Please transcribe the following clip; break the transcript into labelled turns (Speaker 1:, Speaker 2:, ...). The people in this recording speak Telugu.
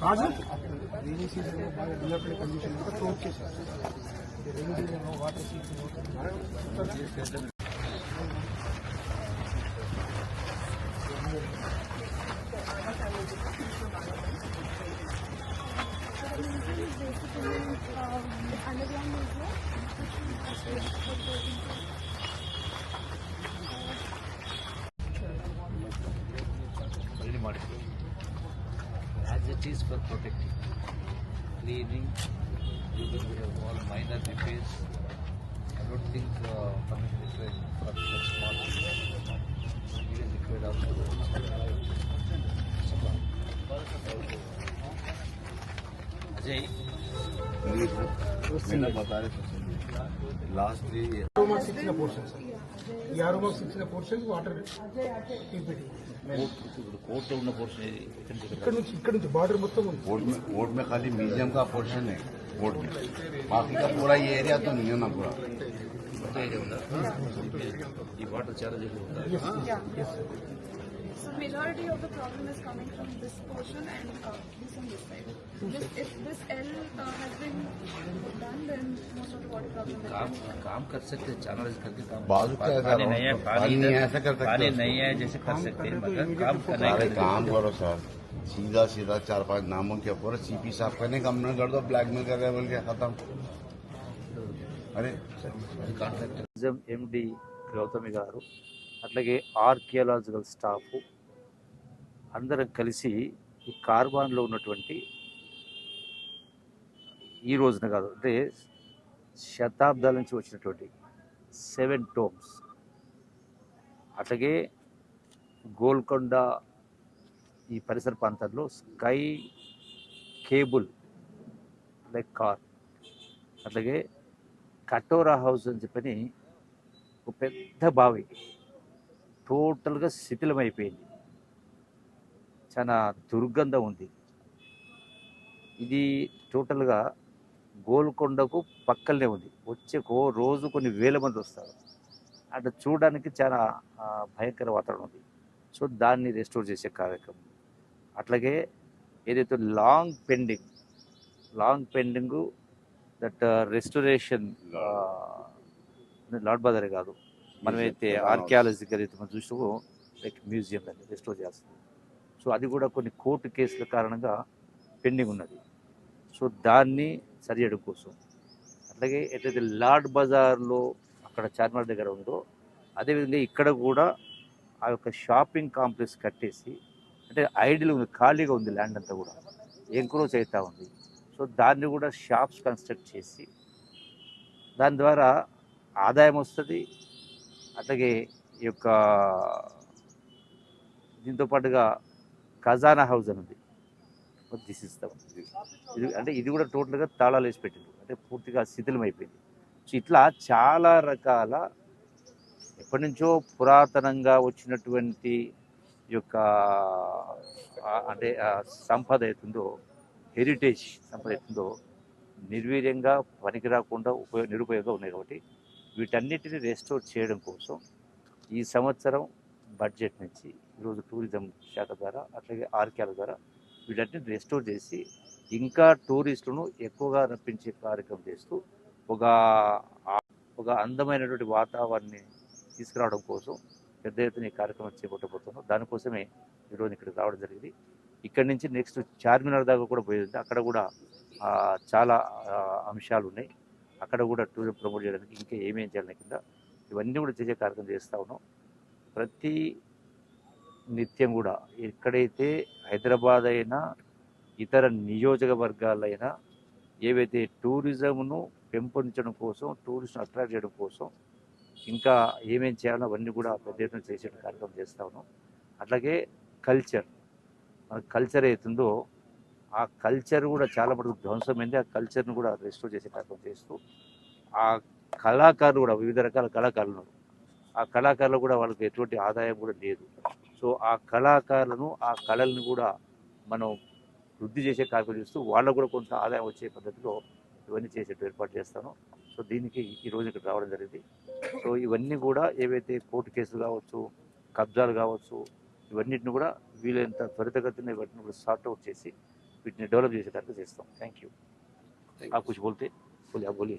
Speaker 1: రాజు రైనీ సీజన్లో బాగా డిలప్లే కండిషన్ కూడా క్లోజ్ చేశారు. రైనీ సీజన్లో water
Speaker 2: as it is for protecting, cleaning, using all minor repairs. I don't think permission required for such small things. Even required also. Ajay,
Speaker 3: मैंने बता रहे लास्ट
Speaker 1: మార్క్స్ ఇచ్చిన పోర్షన్స్ ఈ 6 మార్క్స్ ఇచ్చిన పోర్షన్ వాటర్
Speaker 2: कोर्ट ఉన్న పోర్షన్
Speaker 1: ఇక్కడ నుంచి బార్డర్ మొత్తం ఉంది.
Speaker 3: कोर्ट में खाली म्यूजियम का पोर्शन है कोर्ट में, बाकी का पूरा ये एरिया तो नहीं है ना पूरा.
Speaker 2: ఈ వాటర్ చాలా జరుగుతుంది.
Speaker 4: So majority of the problem is coming from this portion and this on this side. If this L has been done, then most of the water problem will
Speaker 2: काम कर सकते हैं, चैनलाइज करके काम.
Speaker 3: बाजू का
Speaker 2: पानी नहीं है,
Speaker 3: पानी नहीं है, ऐसा कर सकते
Speaker 2: पानी
Speaker 3: हो?
Speaker 2: नहीं है जैसे कर सकते हैं, मगर काम करना
Speaker 3: अरे
Speaker 2: है.
Speaker 3: काम करो सर, सीधा सीधा 4-5 नामों के ऊपर सीपी साफ करने का हमने कर दो, ब्लैकमेल कर रहे बोल के खत्म. अरे
Speaker 2: కాంట్రాక్టర్ ఎండి గౌతమి గారు, అట్లాగే ఆర్కియాలజికల్ స్టాఫ్ అందరం కలిసి ఈ కార్బాన్లో ఉన్నటువంటి ఈ రోజున కాదు, అంటే శతాబ్దాల నుంచి వచ్చినటువంటి 7 టోమ్స్, అట్లాగే గోల్కొండ ఈ పరిసర ప్రాంతాల్లో స్కై కేబుల్ లైక్ కార్, అట్లాగే కటోరా హౌస్ అని చెప్పని ఒక పెద్ద బావి టోటల్గా శిథిలమైపోయింది, చాలా దుర్గంధం ఉంది. ఇది టోటల్గా గోల్కొండకు పక్కనే ఉంది. వచ్చే రోజు కొన్ని వేల మంది వస్తారు. అటు చూడడానికి చాలా భయంకర వాతావరణం ఉంది. సో దాన్ని రెస్టోర్ చేసే కార్యక్రమం, అట్లాగే ఏదైతే లాంగ్ పెండింగ్ దట్ రెస్టోరేషన్ లాడ్ బజారే కాదు, మనమైతే ఆర్కియాలజికల్ అయితే మనం చూసినామో లైక్ మ్యూజియం దాన్ని రెస్టోర్ చేస్తుంది. సో అది కూడా కొన్ని కోర్టు కేసుల కారణంగా పెండింగ్ ఉన్నది. సో దాన్ని సరిచేయడం కోసం, అట్లాగే ఎట్లయితే లాడ్ బజార్లో అక్కడ చార్మినార్ దగ్గర ఉందో అదేవిధంగా ఇక్కడ కూడా ఆ యొక్క షాపింగ్ కాంప్లెక్స్ కట్టేసి, అంటే ఐడియల్ ఉంది, ఖాళీగా ఉంది ల్యాండ్ అంతా కూడా ఎంక్రోచ్ అవుతూ ఉంది. సో దాన్ని కూడా షాప్స్ కన్స్ట్రక్ట్ చేసి దాని ద్వారా ఆదాయం వస్తుంది. అట్లాగే ఈ యొక్క దీంతో పాటుగా ఖజానా హౌస్ అని ఉంది, తీసిస్తాం. ఇది అంటే ఇది కూడా టోటల్గా తాళాలు వేసి పెట్టింది, అంటే పూర్తిగా శిథిలం అయిపోయింది. సో ఇట్లా చాలా రకాల ఎప్పటి నుంచో పురాతనంగా వచ్చినటువంటి ఈ యొక్క అంటే సంపద అవుతుందో, హెరిటేజ్ సంపద అవుతుందో నిర్వీర్యంగా పనికి రాకుండా నిరుపయోగంగా ఉన్నాయి. కాబట్టి వీటన్నిటిని రెస్టోర్ చేయడం కోసం ఈ సంవత్సరం బడ్జెట్ నుంచి ఈరోజు టూరిజం శాఖ ద్వారా అట్లాగే ఆర్కియాల ద్వారా వీటన్నిటిని రెస్టోర్ చేసి ఇంకా టూరిస్టులను ఎక్కువగా రప్పించే కార్యక్రమం చేస్తూ ఒక అందమైనటువంటి వాతావరణాన్ని తీసుకురావడం కోసం పెద్ద ఎత్తున ఈ కార్యక్రమం చేపట్టబోతున్నాం. దానికోసమే ఈరోజు ఇక్కడికి రావడం జరిగింది. ఇక్కడి నుంచి నెక్స్ట్ చార్మినార్ దాకా కూడా పోయింది. అక్కడ కూడా చాలా అంశాలు ఉన్నాయి. అక్కడ కూడా టూరిజం ప్రమోట్ చేయడానికి ఇంకా ఏమేం చేయాలని కింద ఇవన్నీ కూడా చేసే కార్యక్రమం చేస్తూ ఉన్నాం. ప్రతి నిత్యం కూడా ఎక్కడైతే హైదరాబాద్ అయినా ఇతర నియోజకవర్గాలైనా ఏవైతే టూరిజంను పెంపొందించడం కోసం, టూరిస్ట్ను అట్రాక్ట్ చేయడం కోసం ఇంకా ఏమేం చేయాలో అవన్నీ కూడా పెద్ద ఎత్తున చేసే కార్యక్రమం చేస్తూ ఉన్నాం. అట్లాగే మన కల్చర్ అవుతుందో ఆ కల్చర్ కూడా చాలా మటుకు ధ్వంసమైంది. ఆ కల్చర్ను కూడా రెస్టోర్ చేసే కార్యక్రమం చేస్తూ ఆ కళాకారులు కూడా వివిధ రకాల కళాకారులు ఉన్నారు. ఆ కళాకారులు కూడా వాళ్ళకి ఎటువంటి ఆదాయం కూడా లేదు. సో ఆ కళాకారులను, ఆ కళలను కూడా మనం వృద్ధి చేసే కార్యక్రమం చేస్తూ వాళ్ళకు కూడా కొంత ఆదాయం వచ్చే పద్ధతిలో ఇవన్నీ చేసేట్టు ఏర్పాటు చేస్తాను. సో దీనికి ఈరోజు ఇక్కడ రావడం జరిగింది. సో ఇవన్నీ కూడా ఏవైతే కోర్టు కేసులు కావచ్చు, కబ్జాలు కావచ్చు, ఇవన్నిటిని కూడా వీలైనంత త్వరితగతిన ఇవన్నీ కూడా సార్ట్అవుట్ చేసి వీటిని డెవలప్ చేసే కార్యక్రమం చేస్తాం. Thank you. आप कुछ बोलते बोलिए, आप बोलिए.